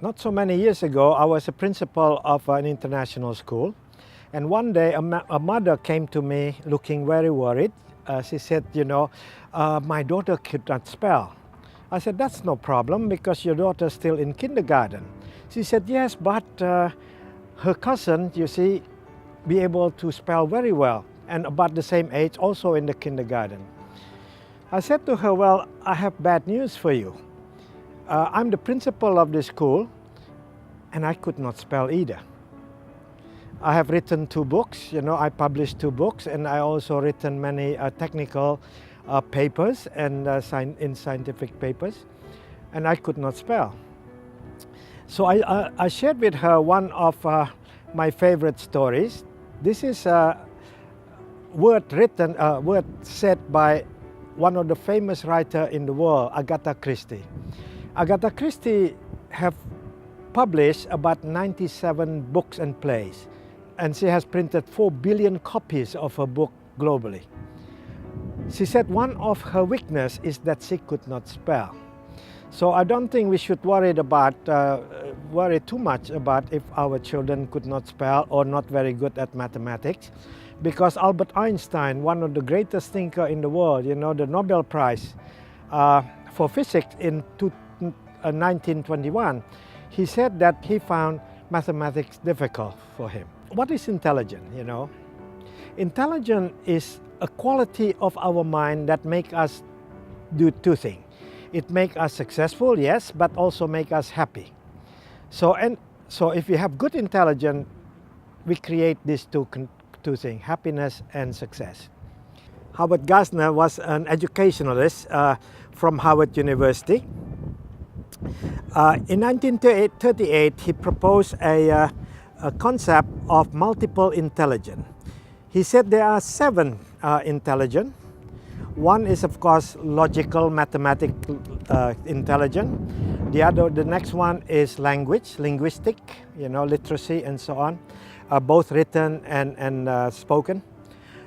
Not so many years ago, I was a principal of an international school, and one day a mother came to me looking very worried. She said, my daughter could not spell. I said, that's no problem because your daughter's still in kindergarten. She said, yes, but her cousin, you see, be able to spell very well and about the same age, also in the kindergarten. I said to her, well, I have bad news for you. I'm the principal of the school and I could not spell either. I have written 2 books, I published 2 books, and I also written many technical papers and in scientific papers, and I could not spell. So I shared with her one of my favorite stories. This is a word said by one of the famous writers in the world, Agatha Christie. Agatha Christie have published about 97 books and plays, and she has printed 4 billion copies of her book globally. She said one of her weaknesses is that she could not spell. So I don't think we should worry too much about if our children could not spell or not very good at mathematics, because Albert Einstein, one of the greatest thinkers in the world, the Nobel Prize for physics in 1921, he said that he found mathematics difficult for him. What is intelligent, Intelligence is a quality of our mind that makes us do 2 things. It makes us successful, yes, but also make us happy. So if we have good intelligence, we create these two things, happiness and success. Howard Gardner was an educationalist from Harvard University. In 1938, he proposed a concept of multiple intelligence. He said there are 7 intelligence. One is, of course, logical, mathematical intelligence. The next one is linguistic, literacy and so on, both written and spoken.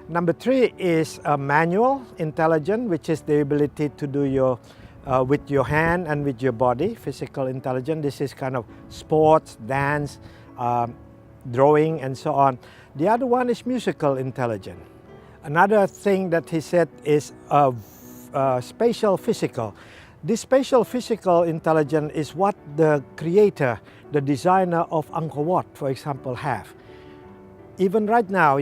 Number 3 is manual intelligence, which is the ability to do with your hand and with your body, physical intelligence. This is kind of sports, dance, drawing and so on. The other one is musical intelligence. Another thing that he said is spatial physical. This spatial physical intelligence is what the creator, the designer of Angkor Wat, for example, have. Even right now,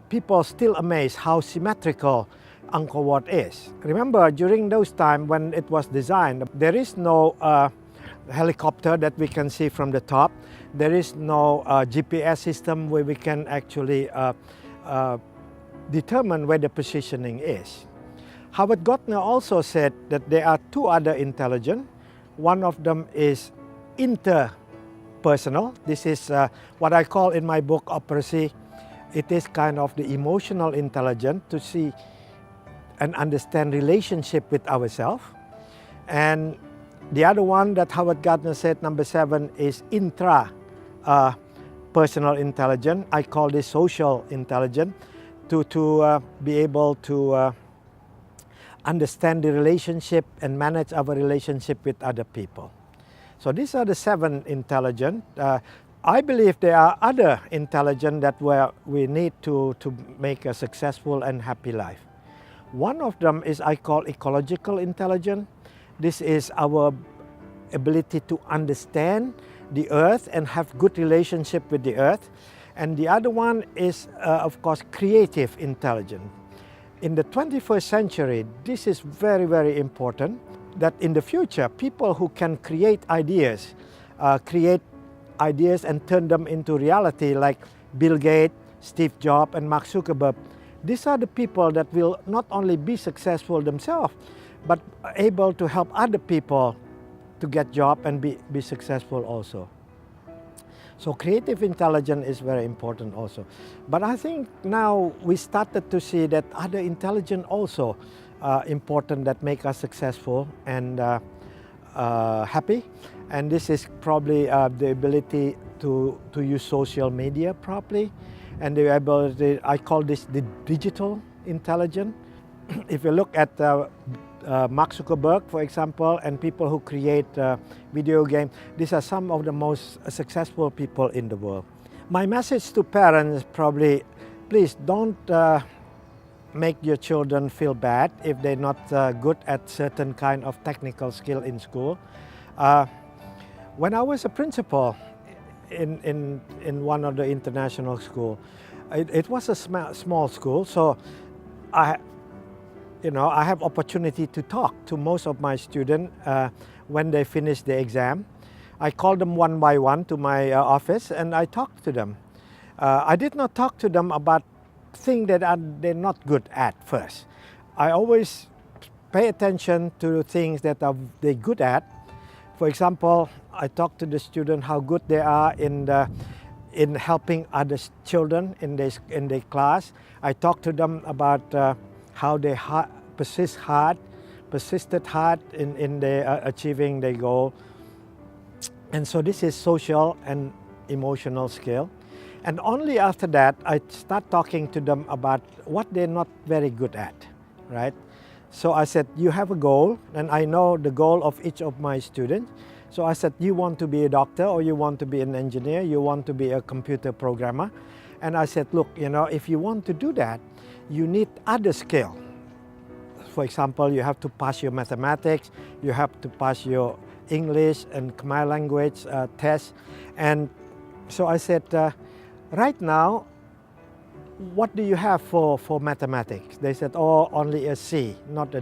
people still amazed how symmetrical Angkor Wat is. Remember, during those times when it was designed, there is no helicopter that we can see from the top. There is no GPS system where we can actually determine where the positioning is. Howard Gardner also said that there are 2 other intelligence. One of them is interpersonal. This is what I call in my book OPERACY. It is kind of the emotional intelligence to see and understand relationship with ourselves. And the other one that Howard Gardner said, number 7, is intrapersonal intelligence. I call this social intelligence, to be able to understand the relationship and manage our relationship with other people. So these are the 7 intelligence. I believe there are other intelligence that we need to make a successful and happy life. One of them is I call ecological intelligence. This is our ability to understand the earth and have good relationship with the earth. And the other one is, of course, creative intelligence. In the 21st century, this is very, very important, that in the future, people who can create ideas and turn them into reality, like Bill Gates, Steve Jobs, and Mark Zuckerberg. These are the people that will not only be successful themselves, but able to help other people to get jobs and be successful also. So creative intelligence is very important also. But I think now we started to see that other intelligence also important that make us successful and happy. And this is probably the ability to use social media properly, and the ability, I call this the digital intelligence. If you look at Mark Zuckerberg, for example, and people who create video games. These are some of the most successful people in the world. My message to parents probably, please don't make your children feel bad if they're not good at certain kind of technical skill in school. When I was a principal in one of the international school, it was a small school, so I have opportunity to talk to most of my students when they finish the exam. I call them one by one to my office and I talk to them. I did not talk to them about things that they're not good at first. I always pay attention to things that they're good at. For example, I talk to the student how good they are in helping other children in their class. I talk to them about how they persisted hard in their achieving their goal. And so this is social and emotional skill. And only after that, I start talking to them about what they're not very good at, right? So I said, you have a goal, and I know the goal of each of my students. So I said, you want to be a doctor, or you want to be an engineer, you want to be a computer programmer. And I said, look, if you want to do that, you need other skill. For example, you have to pass your mathematics, you have to pass your English and Khmer language test. And so I said, right now, what do you have for mathematics? They said, oh, only a C, not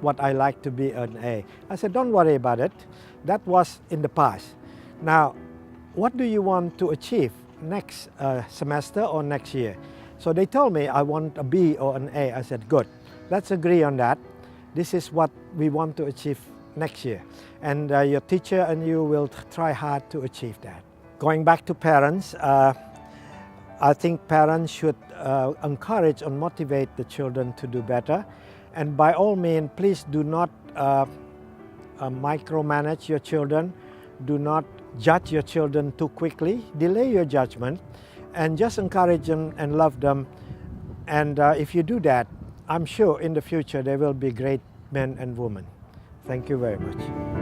what I like to be an A. I said, don't worry about it. That was in the past. Now, what do you want to achieve next semester or next year? So they told me, I want a B or an A. I said, good, let's agree on that. This is what we want to achieve next year. And your teacher and you will try hard to achieve that. Going back to parents, I think parents should encourage and motivate the children to do better. And by all means, please do not micromanage your children. Do not judge your children too quickly. Delay your judgment and just encourage them and love them. And if you do that, I'm sure in the future they will be great men and women. Thank you very much.